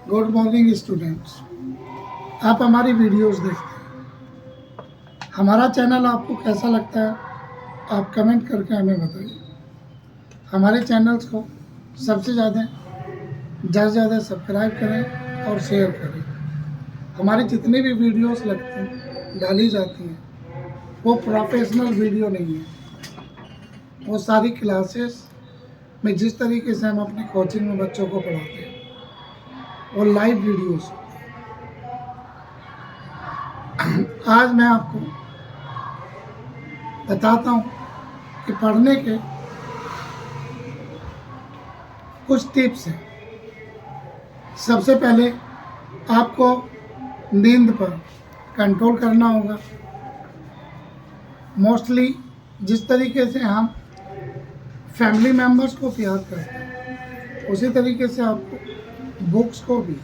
Good morning students. आप हमारी videos देखते हैं। हमारा चैनल आपको कैसा लगता है आप कमेंट करके हमें बताइए। हमारे चैनल्स को सबसे ज़्यादा ज़्यादा सब्सक्राइब करें और शेयर करें। हमारी जितनी भी वीडियोस लगती हैं डाली जाती हैं वो प्रोफेशनल वीडियो नहीं है। वो सारी क्लासेस में जिस तरीके से हम अपने कोचिंग में बच्चों को पढ़ाते हैं वो लाइव वीडियोस। आज मैं आपको बताता हूँ कि पढ़ने के कुछ टिप्स हैं। सबसे पहले आपको नींद पर कंट्रोल करना होगा। मोस्टली जिस तरीके से हम फैमिली मेम्बर्स को प्यार करते हैं उसी तरीके से आपको बुक्स को भी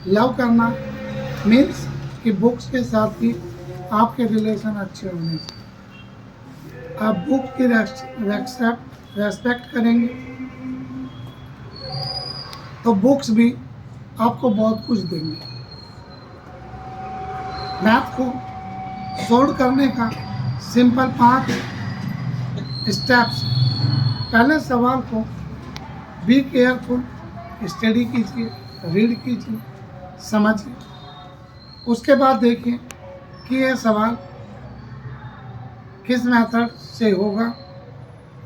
लव करना मीन्स कि बुक्स के साथ भी आपके रिलेशन अच्छे होने चाहिए। आप बुक की रेस्पेक्ट करेंगे तो बुक्स भी आपको बहुत कुछ देंगे। मैथ को सोल्व करने का सिंपल 5 स्टेप्स। पहले सवाल को बी केयरफुल, स्टडी कीजिए, रीड कीजिए, समझिए। उसके बाद देखिए कि यह सवाल किस मेथड से होगा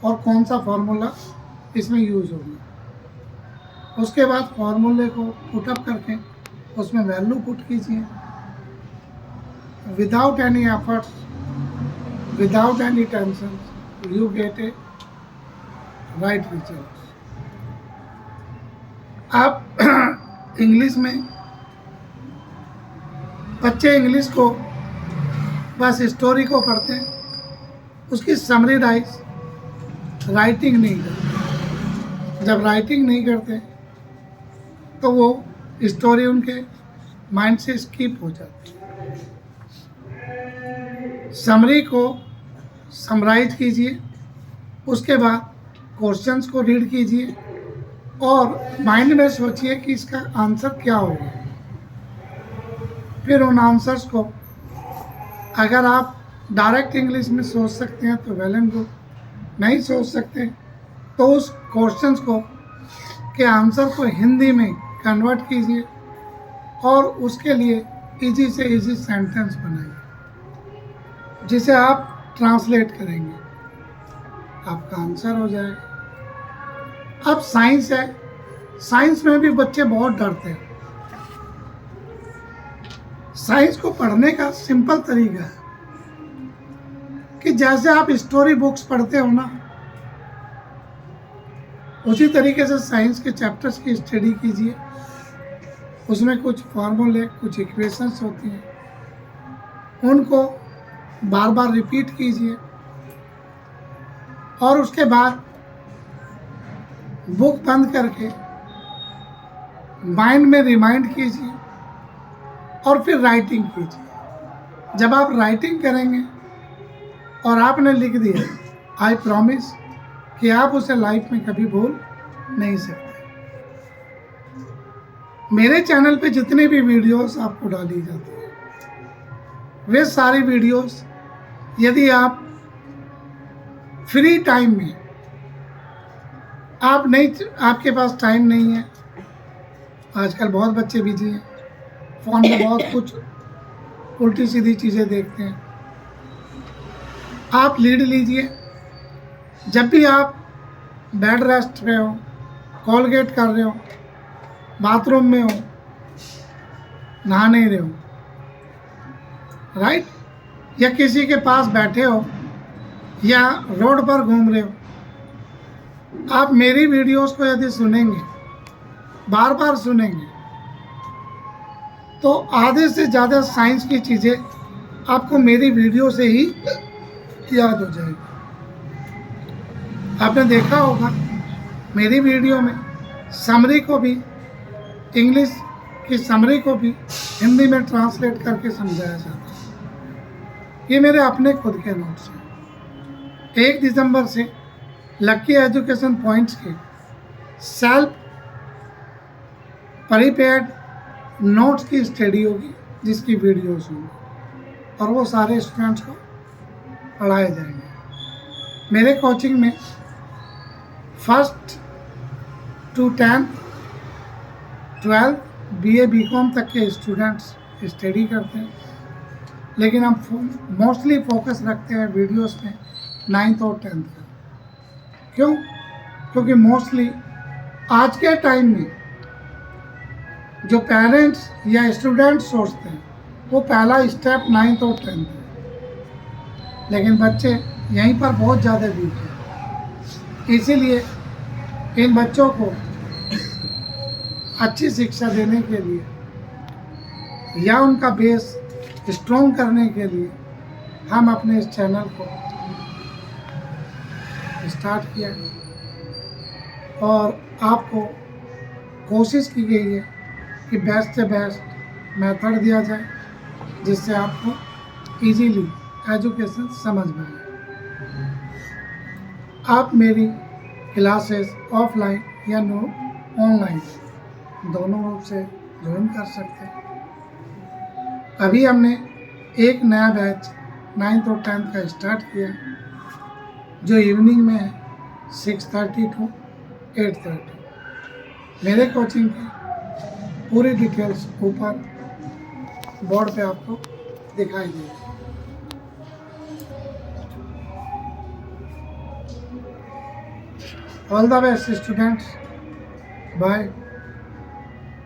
और कौन सा फार्मूला इसमें यूज होगा। उसके बाद फार्मूले को पुटअप करके उसमें वैल्यू पुट कीजिए। Without any efforts, without any tension, you get A right result. आप इंग्लिश में बच्चे इंग्लिश को बस स्टोरी को पढ़ते हैं, उसकी समरी राइटिंग नहीं करते। जब राइटिंग नहीं करते तो वो स्टोरी उनके माइंड से स्किप हो जाती है। समरी को समराइज कीजिए, उसके बाद क्वेश्चंस को रीड कीजिए और माइंड में सोचिए कि इसका आंसर क्या होगा। फिर उन आंसर्स को अगर आप डायरेक्ट इंग्लिश में सोच सकते हैं तो वेल एंड गुड, नहीं सोच सकते तो उस क्वेश्चंस को के आंसर को हिंदी में कन्वर्ट कीजिए और उसके लिए इजी से इजी सेंटेंस बनाइए जिसे आप ट्रांसलेट करेंगे, आपका आंसर हो जाएगा। अब साइंस है, साइंस में भी बच्चे बहुत डरते हैं। साइंस को पढ़ने का सिंपल तरीका है कि जैसे आप स्टोरी बुक्स पढ़ते हो ना, उसी तरीके से साइंस के चैप्टर्स की स्टडी कीजिए। उसमें कुछ फार्मूले, कुछ इक्वेशंस होती हैं, उनको बार बार रिपीट कीजिए और उसके बाद बुक बंद करके माइंड में रिमाइंड कीजिए और फिर राइटिंग कीजिए। जब आप राइटिंग करेंगे और आपने लिख दिया, आई प्रॉमिस कि आप उसे लाइफ में कभी भूल नहीं सकते। मेरे चैनल पे जितने भी वीडियोस आपको डाली जाती है वे सारी वीडियोस यदि आप फ्री टाइम में आपके पास टाइम नहीं है, आजकल बहुत बच्चे बिजी हैं, फ़ोन में बहुत कुछ उल्टी सीधी चीज़ें देखते हैं, आप लीड लीजिए। जब भी आप बेड रेस्ट पे हो, कॉलगेट कर रहे हो, बाथरूम में हो, नहा नहीं रहे हो, राइट, या किसी के पास बैठे हो या रोड पर घूम रहे हो, आप मेरी वीडियोस को यदि सुनेंगे, बार बार सुनेंगे, तो आधे से ज़्यादा साइंस की चीज़ें आपको मेरी वीडियो से ही याद हो जाएगी। आपने देखा होगा मेरी वीडियो में समरी को भी, इंग्लिश की समरी को भी हिंदी में ट्रांसलेट करके समझाया जाता है। ये मेरे अपने खुद के नोट्स हैं। 1 दिसंबर से लक्की एजुकेशन पॉइंट्स के सेल्फ प्रीपेड नोट्स की स्टडी होगी, जिसकी वीडियोस होंगी और वो सारे स्टूडेंट्स को पढ़ाए जाएंगे। मेरे कोचिंग में 1st to 10th 12th BA BCom तक के स्टूडेंट्स स्टडी करते हैं, लेकिन हम मोस्टली फोकस रखते हैं वीडियोस में 9th और 10th का। क्यों? क्योंकि मोस्टली आज के टाइम में जो पेरेंट्स या स्टूडेंट्स सोचते हैं वो पहला स्टेप 9th और 10th है, लेकिन बच्चे यहीं पर बहुत ज़्यादा वीक हैं। इसीलिए इन बच्चों को अच्छी शिक्षा देने के लिए या उनका बेस स्ट्रॉन्ग करने के लिए हम अपने इस चैनल को स्टार्ट किया और आपको कोशिश की गई है कि बेस्ट से बेस्ट मेथड दिया जाए, जिससे आपको इजीली एजुकेशन समझ में आए। आप मेरी क्लासेस ऑफलाइन या ऑनलाइन दोनों रूप से ज्वाइन कर सकते हैं। अभी हमने एक नया बैच 9th और 10th का स्टार्ट किया, जो इवनिंग में है 6:30 to 8:30। मेरे कोचिंग की पूरी डिटेल्स ऊपर बोर्ड पे आपको दिखाई देगी। All the best students, bye.